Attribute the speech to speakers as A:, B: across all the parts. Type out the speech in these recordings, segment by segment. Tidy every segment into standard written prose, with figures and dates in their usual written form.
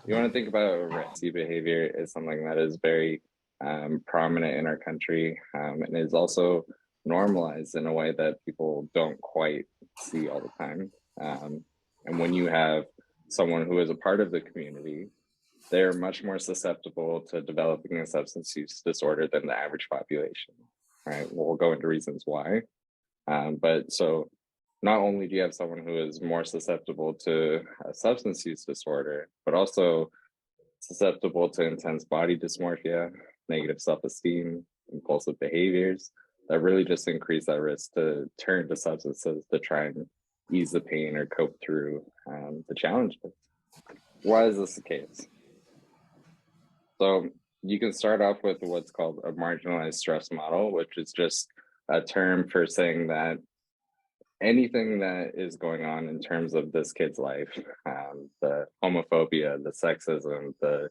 A: You want to think about risky behavior is something that is very prominent in our country, and is also normalized in a way that people don't quite see all the time. And when you have someone who is a part of the community, they're much more susceptible to developing a substance use disorder than the average population, right? We'll go into reasons why. But so not only do you have someone who is more susceptible to a substance use disorder, but also susceptible to intense body dysmorphia, negative self-esteem, impulsive behaviors that really just increase that risk to turn to substances to try and ease the pain or cope through the challenges. Why is this the case? So you can start off with what's called a marginalized stress model, which is just a term for saying that anything that is going on in terms of this kid's life, the homophobia, the sexism, the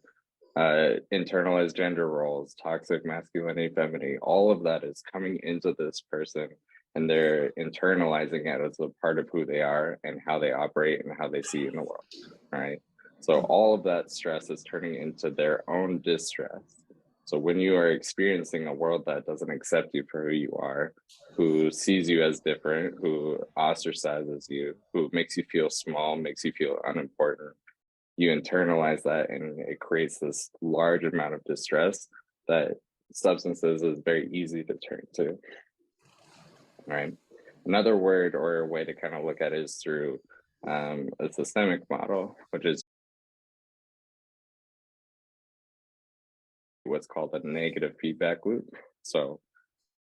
A: internalized gender roles, toxic masculinity, femininity, all of that is coming into this person and they're internalizing it as a part of who they are and how they operate and how they see in the world, right? So all of that stress is turning into their own distress. So when you are experiencing a world that doesn't accept you for who you are, who sees you as different, who ostracizes you, who makes you feel small, makes you feel unimportant, you internalize that and it creates this large amount of distress that substances is very easy to turn to, right? Another word or a way to kind of look at it is through a systemic model, which is what's called a negative feedback loop. So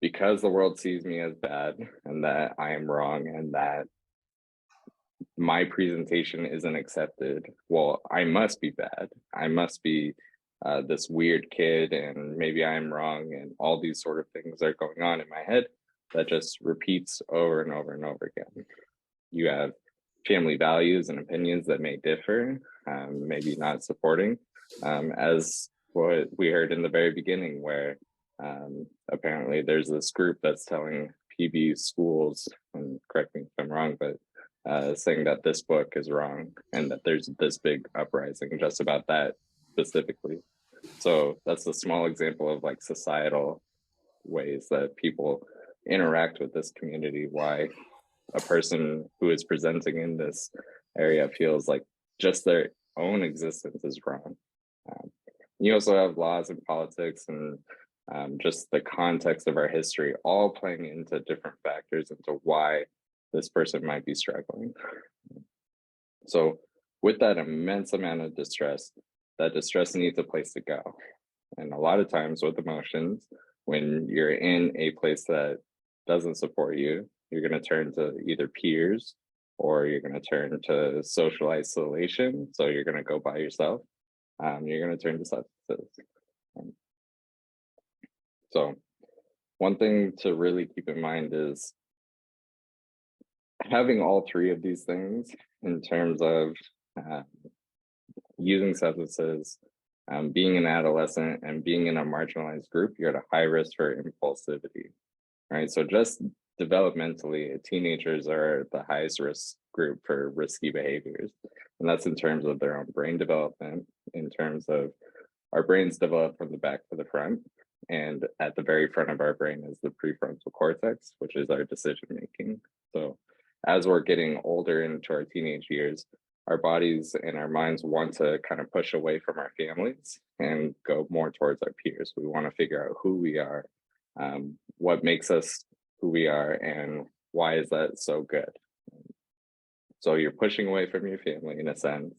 A: because the world sees me as bad and that I am wrong and that my presentation isn't accepted, well, I must be bad. I must be this weird kid and maybe I'm wrong, and all these sort of things are going on in my head that just repeats over and over and over again. You have family values and opinions that may differ, maybe not supporting, as what we heard in the very beginning, where apparently there's this group that's telling PB schools, and correct me if I'm wrong, but saying that this book is wrong and that there's this big uprising just about that specifically. So that's a small example of like societal ways that people interact with this community, why a person who is presenting in this area feels like just their own existence is wrong. You also have laws and politics and just the context of our history all playing into different factors into why this person might be struggling. So with that immense amount of distress, that distress needs a place to go. And a lot of times with emotions, when you're in a place that doesn't support you, you're going to turn to either peers or you're going to turn to social isolation. So you're going to go by yourself. You're going to turn to substances. So one thing to really keep in mind is having all three of these things in terms of using substances, being an adolescent, and being in a marginalized group, you're at a high risk for impulsivity, right? So just developmentally, teenagers are the highest risk group for risky behaviors. And that's in terms of their own brain development, in terms of our brains develop from the back to the front. And at the very front of our brain is the prefrontal cortex, which is our decision making. So as we're getting older into our teenage years, our bodies and our minds want to kind of push away from our families and go more towards our peers. We want to figure out who we are, what makes us who we are, and why is that so good. So you're pushing away from your family in a sense.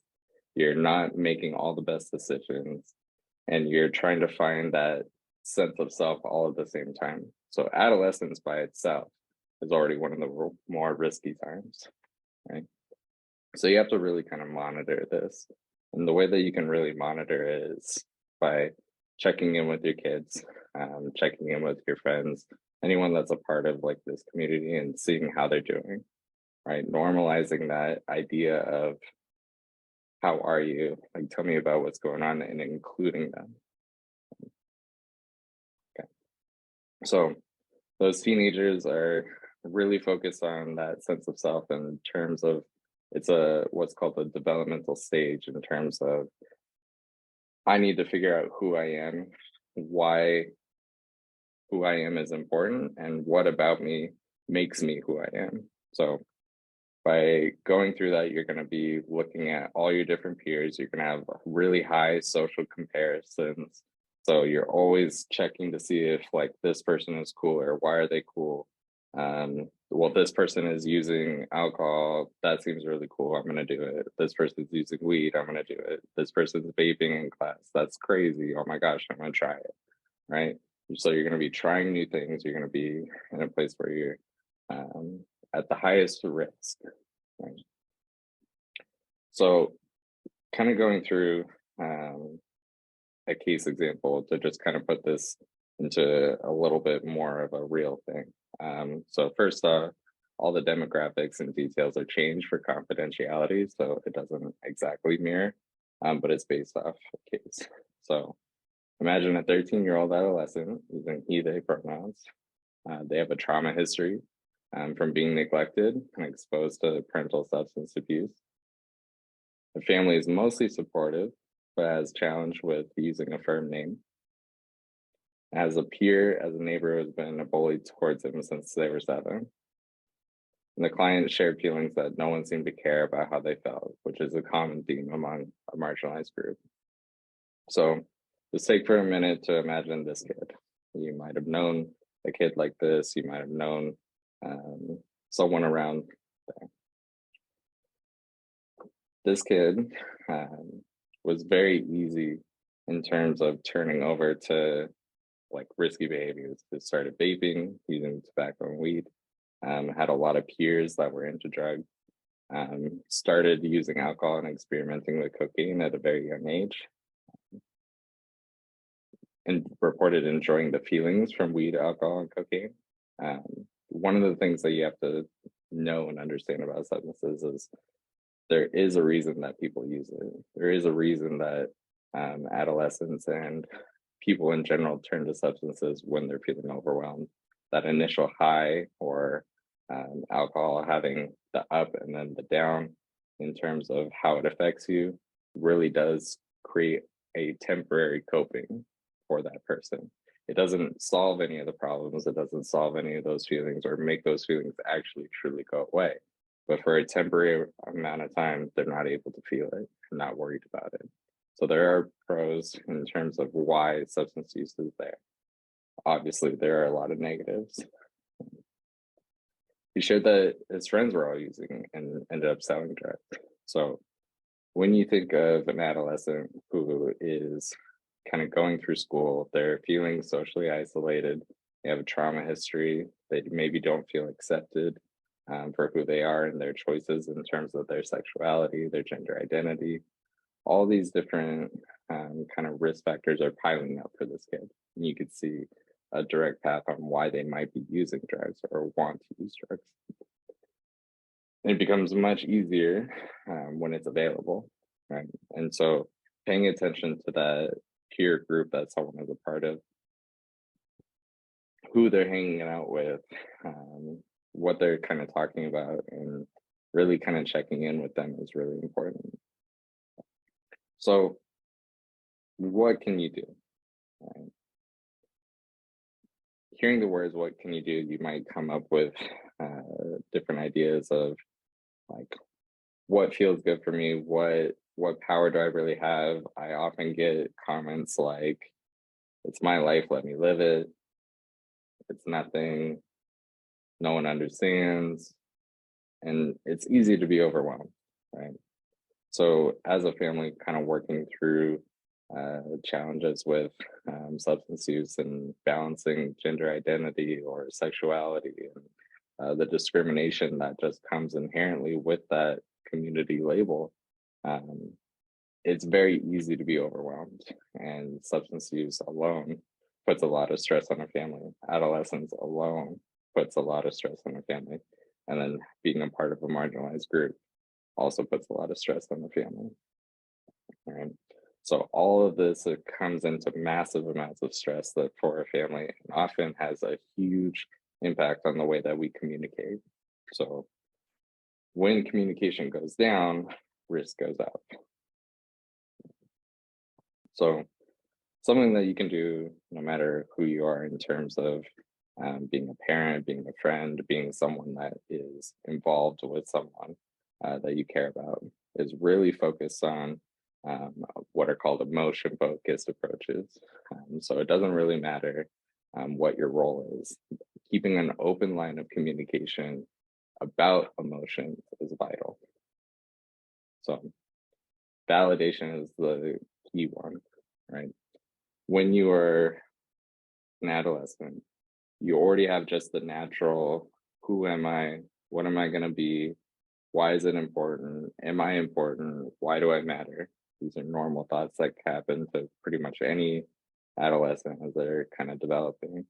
A: You're not making all the best decisions, and you're trying to find that sense of self all at the same time. So adolescence by itself is already one of the more risky times, right? So you have to really kind of monitor this. And the way that you can really monitor is by checking in with your kids, checking in with your friends, anyone that's a part of like this community, and seeing how they're doing, right? Normalizing that idea of how are you? Like, tell me about what's going on, and including them. Okay. So those teenagers are really focused on that sense of self in terms of it's a what's called a developmental stage in terms of I need to figure out who I am, why who I am is important, and what about me makes me who I am. So by going through that, you're going to be looking at all your different peers. You're going to have really high social comparisons. So you're always checking to see if like this person is cool or why are they cool. Well, this person is using alcohol. That seems really cool. I'm going to do it. This person's using weed. I'm going to do it. This person's vaping in class. That's crazy. Oh my gosh, I'm going to try it. Right. So you're going to be trying new things. You're going to be in a place where you're at the highest risk. Right? So kind of going through a case example to just kind of put this into a little bit more of a real thing. So first off, all the demographics and details are changed for confidentiality, so it doesn't exactly mirror, but it's based off a case. So imagine a 13-year-old adolescent using he, they pronouns. They have a trauma history from being neglected and exposed to parental substance abuse. The family is mostly supportive, but has challenged with using a firm name. As a peer, as a neighbor who has been a bully towards him since they were 7. And the client shared feelings that no one seemed to care about how they felt, which is a common theme among a marginalized group. So just take for a minute to imagine this kid. You might have known a kid like this. You might have known someone around there. This kid was very easy in terms of turning over to like risky behaviors. They started vaping, using tobacco and weed, had a lot of peers that were into drugs, started using alcohol and experimenting with cocaine at a very young age, and reported enjoying the feelings from weed, alcohol, and cocaine. One of the things that you have to know and understand about substances is there is a reason that people use it. There is a reason that adolescents and people in general turn to substances when they're feeling overwhelmed. That initial high, or alcohol having the up and then the down in terms of how it affects you, really does create a temporary coping for that person. It doesn't solve any of the problems. It doesn't solve any of those feelings or make those feelings actually truly go away. But for a temporary amount of time, they're not able to feel it and not worried about it. So there are pros in terms of why substance use is there. Obviously, there are a lot of negatives. He shared that his friends were all using and ended up selling drugs. So when you think of an adolescent who is kind of going through school, they're feeling socially isolated, they have a trauma history, they maybe don't feel accepted for who they are and their choices in terms of their sexuality, their gender identity. All these different kind of risk factors are piling up for this kid. And you could see a direct path on why they might be using drugs or want to use drugs. And it becomes much easier when it's available, right? And so paying attention to that peer group that someone is a part of, who they're hanging out with, what they're kind of talking about, and really kind of checking in with them is really important. So what can you do? Right? Hearing the words, what can you do? You might come up with different ideas of like, what feels good for me? What power do I really have? I often get comments like, it's my life, let me live it. It's nothing, no one understands. And it's easy to be overwhelmed, right? So as a family, kind of working through challenges with substance use and balancing gender identity or sexuality and the discrimination that just comes inherently with that community label, it's very easy to be overwhelmed. And substance use alone puts a lot of stress on a family. Adolescence alone puts a lot of stress on a family. And then being a part of a marginalized group also puts a lot of stress on the family. Right? So all of this, it comes into massive amounts of stress that for a family and often has a huge impact on the way that we communicate. So when communication goes down, risk goes up. So something that you can do no matter who you are in terms of being a parent, being a friend, being someone that is involved with someone that you care about is really focus on um, what are called emotion focused approaches. So it doesn't really matter what your role is. Keeping an open line of communication about emotions is vital. So validation is the key one, right? When you are an adolescent, you already have just the natural, who am I? What am I going to be? Why is it important? Am I important? Why do I matter? These are normal thoughts that happen to pretty much any adolescent as they're kind of developing.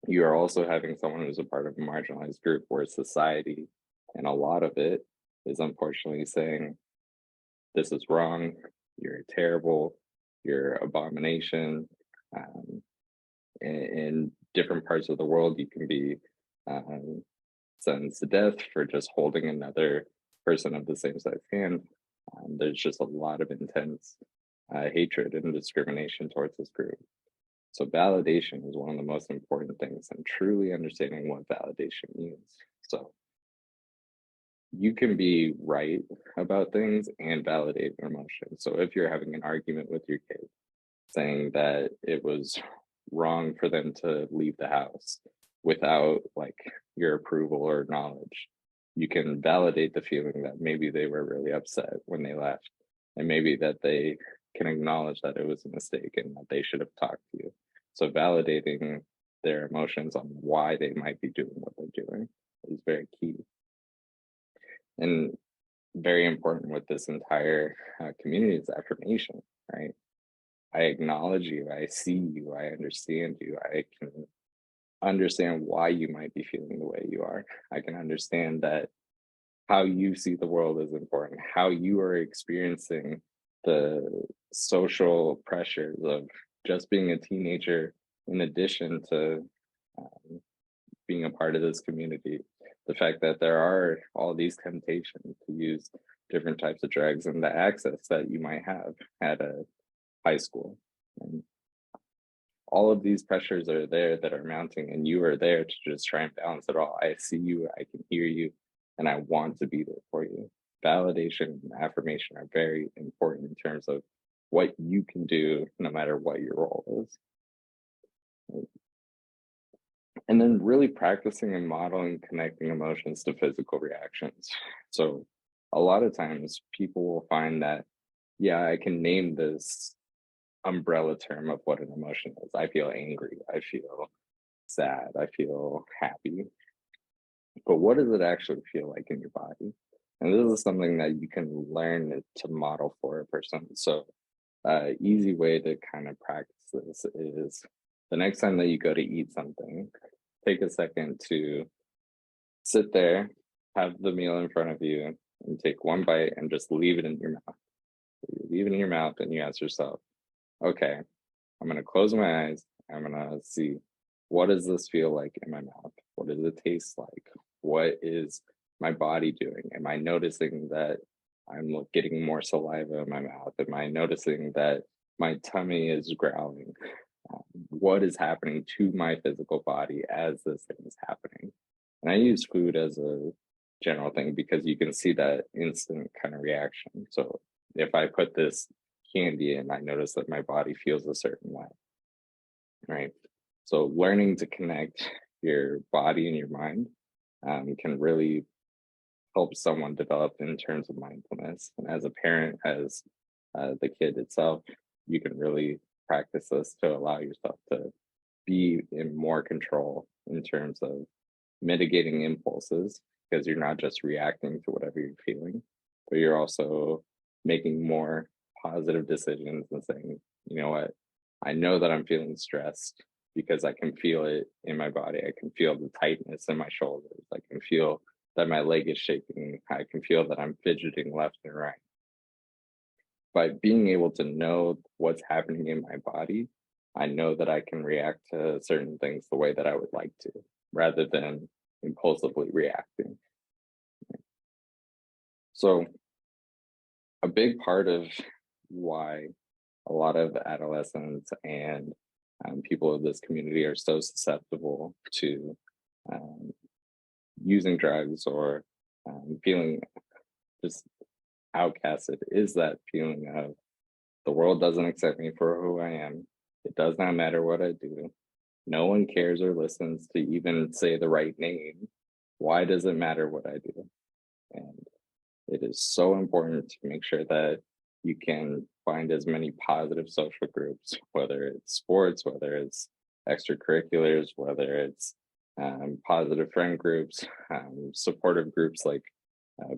A: You are also having someone who's a part of a marginalized group where society, and a lot of it is unfortunately saying, this is wrong, you're terrible, you're abomination. Um, in different parts of the world, you can be um, sentenced to death for just holding another person of the same sex hand. There's just a lot of intense hatred and discrimination towards this group. So validation is one of the most important things, and truly understanding what validation means. So you can be right about things and validate your emotions. So if you're having an argument with your kid, saying that it was wrong for them to leave the house without like your approval or knowledge, you can validate the feeling that maybe they were really upset when they left, and maybe that they can acknowledge that it was a mistake and that they should have talked to you. So validating their emotions on why they might be doing what they're doing is very key and very important with this entire community is affirmation, right? I acknowledge you, I see you, I understand you, I can understand why you might be feeling the way you are. I can understand that how you see the world is important, how you are experiencing the social pressures of just being a teenager, in addition to um, being a part of this community. The fact that there are all these temptations to use different types of drugs and the access that you might have at a high school. And all of these pressures are there that are mounting, and you are there to just try and balance it all. I see you, I can hear you, and I want to be there for you. Validation and affirmation are very important in terms of what you can do no matter what your role is. And then really practicing and modeling connecting emotions to physical reactions. So a lot of times people will find that, yeah, I can name this umbrella term of what an emotion is. I feel angry, I feel sad, I feel happy. But what does it actually feel like in your body? And this is something that you can learn to model for a person. So easy way to kind of practice this is the next time that you go to eat something, take a second to sit there, have the meal in front of you, and take one bite and just leave it in your mouth. You leave it in your mouth and you ask yourself, okay, I'm going to close my eyes. I'm going to see, what does this feel like in my mouth? What does it taste like? What is my body doing? Am I noticing that I'm getting more saliva in my mouth? Am I noticing that my tummy is growling? What is happening to my physical body as this thing is happening? And I use food as a general thing because you can see that instant kind of reaction. So if I put this candy in, I notice that my body feels a certain way, right? So learning to connect your body and your mind can really help someone develop in terms of mindfulness. And as a parent, as the kid itself, you can really practice this to allow yourself to be in more control in terms of mitigating impulses, because you're not just reacting to whatever you're feeling, but you're also making more positive decisions and saying, you know what, I know that I'm feeling stressed because I can feel it in my body. I can feel the tightness in my shoulders. I can feel that my leg is shaking. I can feel that I'm fidgeting left and right. By being able to know what's happening in my body, I know that I can react to certain things the way that I would like to, rather than impulsively reacting. So a big part of why a lot of adolescents and people of this community are so susceptible to um, using drugs or feeling just outcasted, is that feeling of the world doesn't accept me for who I am. It does not matter what I do. No one cares or listens to even say the right name. Why does it matter what I do? And it is so important to make sure that you can find as many positive social groups, whether it's sports, whether it's extracurriculars, whether it's positive friend groups, supportive groups like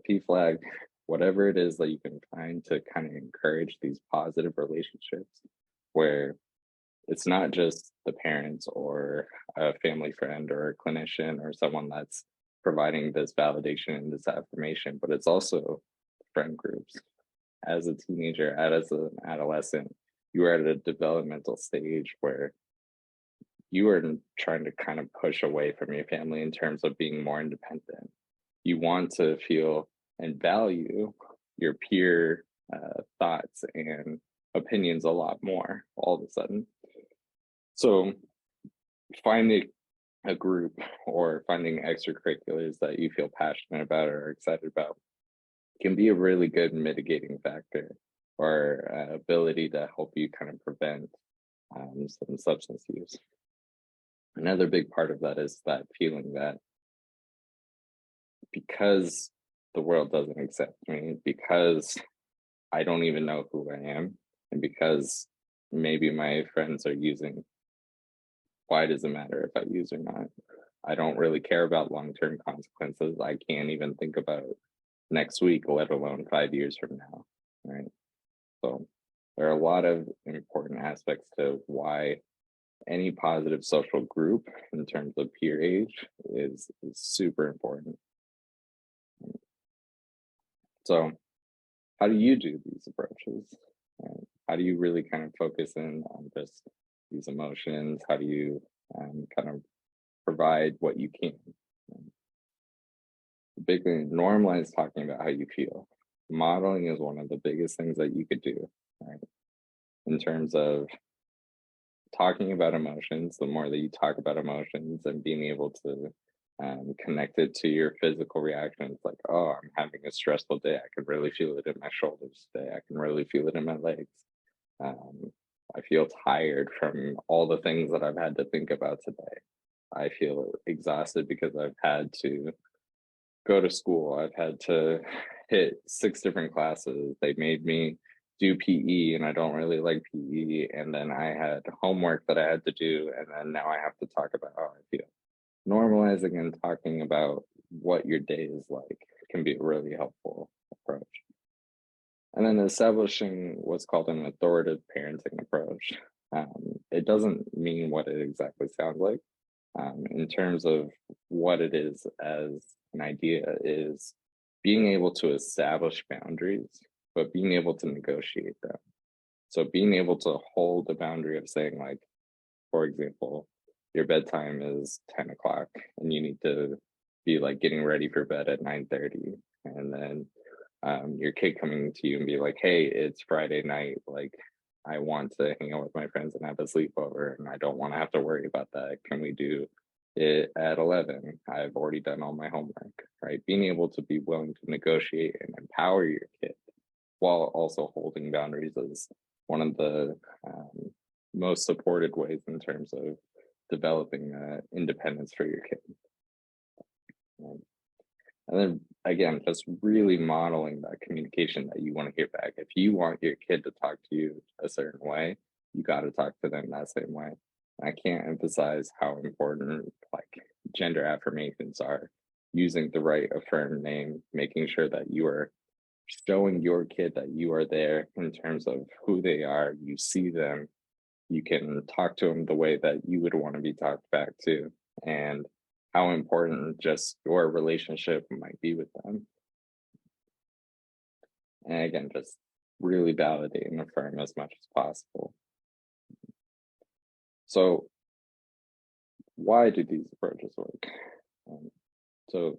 A: PFLAG, whatever it is that you can find to kind of encourage these positive relationships where it's not just the parents or a family friend or a clinician or someone that's providing this validation and this affirmation, but it's also friend groups. As a teenager, as an adolescent, you are at a developmental stage where you are trying to kind of push away from your family in terms of being more independent. You want to feel and value your peer thoughts and opinions a lot more all of a sudden. So finding a group or finding extracurriculars that you feel passionate about or excited about can be a really good mitigating factor or ability to help you kind of prevent some substance use. Another big part of that is that feeling that because the world doesn't accept me, because I don't even know who I am, and because maybe my friends are using, why does it matter if I use or not? I don't really care about long-term consequences. I can't even think about next week, let alone 5 years from now, right? So there are a lot of important aspects to why any positive social group in terms of peer age is super important. So how do you do these approaches? Right? How do you really kind of focus in on just these emotions? How do you kind of provide what you can? Big thing, normalize talking about how you feel. Modeling is one of the biggest things that you could do, right? In terms of talking about emotions, the more that you talk about emotions and being able to connect it to your physical reactions, like, oh, I'm having a stressful day. I can really feel it in my shoulders today. I can really feel it in my legs. I feel tired from all the things that I've had to think about today. I feel exhausted because I've had to go to school. I've had to hit 6 different classes. They made me do PE and I don't really like PE. And then I had homework that I had to do. And then now I have to talk about how I feel. Normalizing and talking about what your day is like can be a really helpful approach. And then establishing what's called an authoritative parenting approach. It doesn't mean what it exactly sounds like. In terms of what it is as an idea is being able to establish boundaries, but being able to negotiate them. So being able to hold the boundary of saying, like, for example, your bedtime is 10 o'clock and you need to be like getting ready for bed at 9:30. And then your kid coming to you and be like, hey, it's Friday night. Like, I want to hang out with my friends and have a sleepover and I don't want to have to worry about that. Can we do it at 11? I've already done all my homework, right? Being able to be willing to negotiate and empower your kid while also holding boundaries is one of the most supported ways in terms of developing independence for your kid. And then again, just really modeling that communication that you want to hear back. If you want your kid to talk to you a certain way, you got to talk to them that same way. I can't emphasize how important like gender affirmations are, using the right affirmed name, making sure that you are showing your kid that you are there in terms of who they are, you see them, you can talk to them the way that you would want to be talked back to, and how important just your relationship might be with them. And again, just really validate and affirm as much as possible. So why do these approaches work? So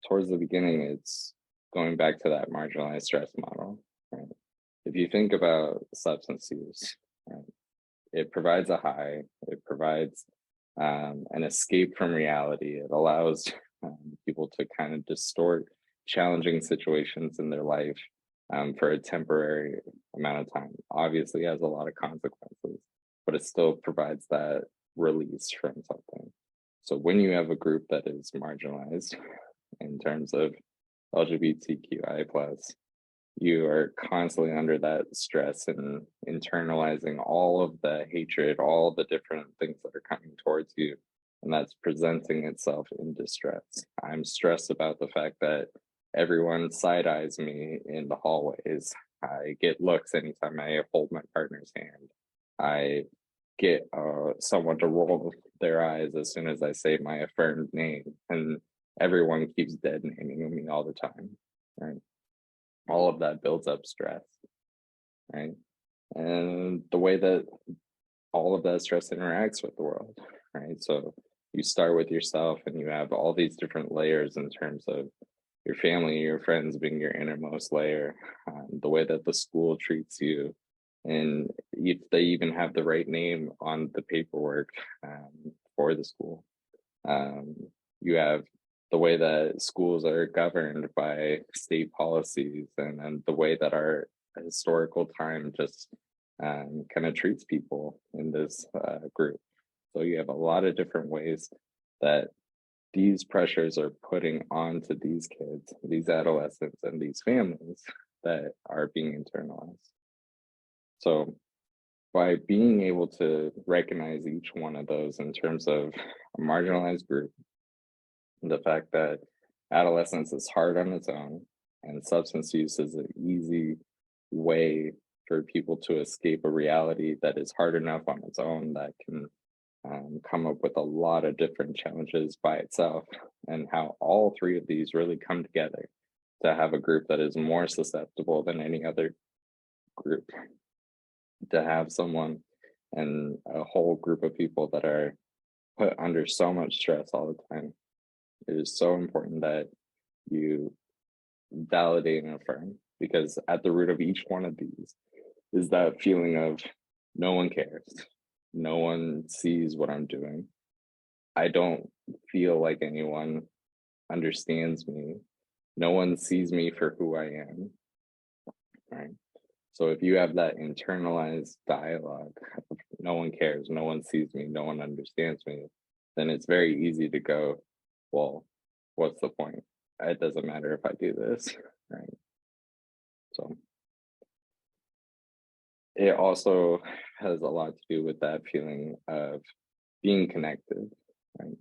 A: towards the beginning, it's going back to that marginalized stress model, right? if you think about substance use, right, it provides a high, it provides an escape from reality. It allows people to kind of distort challenging situations in their life for a temporary amount of time. Obviously, it has a lot of consequences, but it still provides that release from something. So when you have a group that is marginalized in terms of LGBTQIA plus, you are constantly under that stress and internalizing all of the hatred, all the different things that are coming towards you. And that's presenting itself in distress. I'm stressed about the fact that everyone side eyes me in the hallways. I get looks anytime I hold my partner's hand. I get someone to roll their eyes as soon as I say my affirmed name. And everyone keeps dead naming me all the time, right? All of that builds up stress, right? And the way that all of that stress interacts with the world, right? So you start with yourself and you have all these different layers in terms of your family, your friends being your innermost layer, the way that the school treats you, and if they even have the right name on the paperwork for the school. You have the way that schools are governed by state policies, and the way that our historical time just kind of treats people in this group. So you have a lot of different ways that these pressures are putting onto these kids, these adolescents, and these families that are being internalized. So by being able to recognize each one of those in terms of a marginalized group, the fact that adolescence is hard on its own and substance use is an easy way for people to escape a reality that is hard enough on its own, that can come up with a lot of different challenges by itself, and how all three of these really come together to have a group that is more susceptible than any other group, to have someone and a whole group of people that are put under so much stress all the time. It is so important that you validate and affirm, because at the root of each one of these is that feeling of no one cares, no one sees what I'm doing, I don't feel like anyone understands me, no one sees me for who I am, right? So if you have that internalized dialogue, no one cares, no one sees me, no one understands me, then it's very easy to go, well, what's the point? It doesn't matter if I do this, right? So it also has a lot to do with that feeling of being connected, right?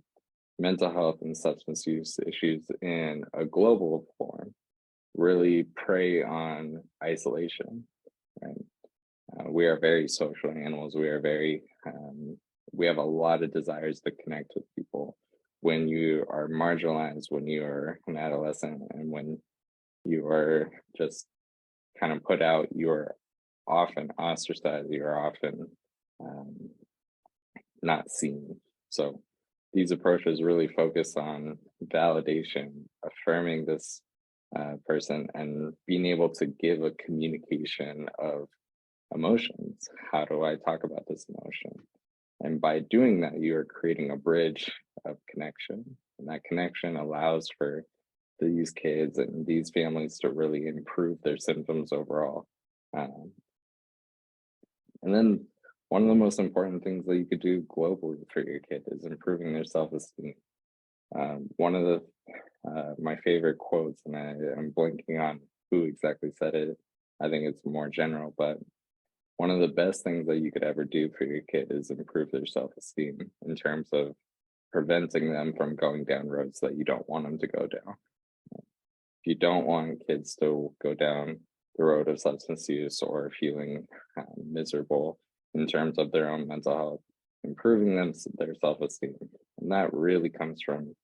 A: Mental health and substance use issues in a global form really prey on isolation, right? We are very social animals. We are very, we have a lot of desires to connect with people. When you are marginalized, when you are an adolescent, and when you are just kind of put out, you're often ostracized, you're often not seen. So these approaches really focus on validation, affirming this person, and being able to give a communication of emotions. How do I talk about this emotion? And by doing that, you are creating a bridge of connection. And that connection allows for these kids and these families to really improve their symptoms overall. And then one of the most important things that you could do globally for your kid is improving their self-esteem. One of my favorite quotes, and I'm blanking on who exactly said it, I think it's more general, but one of the best things that you could ever do for your kid is improve their self-esteem in terms of preventing them from going down roads that you don't want them to go down. If you don't want kids to go down the road of substance use or feeling miserable in terms of their own mental health, improving their self-esteem. And that really comes from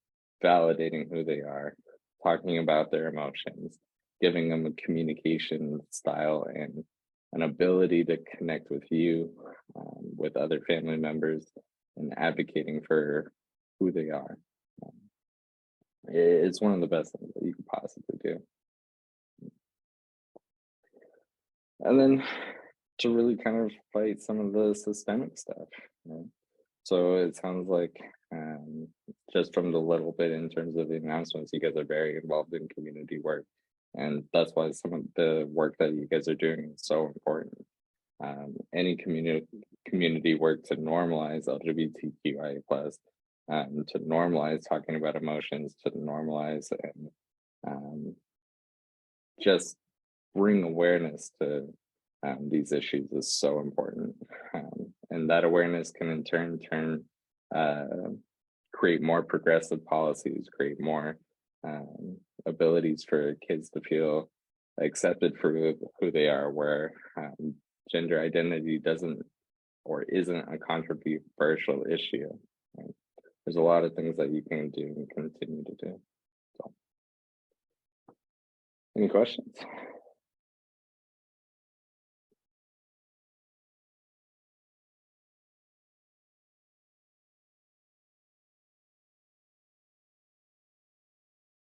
A: validating who they are, talking about their emotions, giving them a communication style and an ability to connect with you, with other family members, and advocating for who they are. It's one of the best things that you could possibly do. And then to really kind of fight some of the systemic stuff. Right? So it sounds like just from the little bit in terms of the announcements, you guys are very involved in community work. And that's why some of the work that you guys are doing is so important. Any community work to normalize LGBTQIA plus, to normalize talking about emotions, to normalize and just bring awareness to these issues is so important. And that awareness can in turn create more progressive policies, create more abilities for kids to feel accepted for who they are, where gender identity doesn't or isn't a controversial issue. Right? There's a lot of things that you can do and continue to do. So, any questions?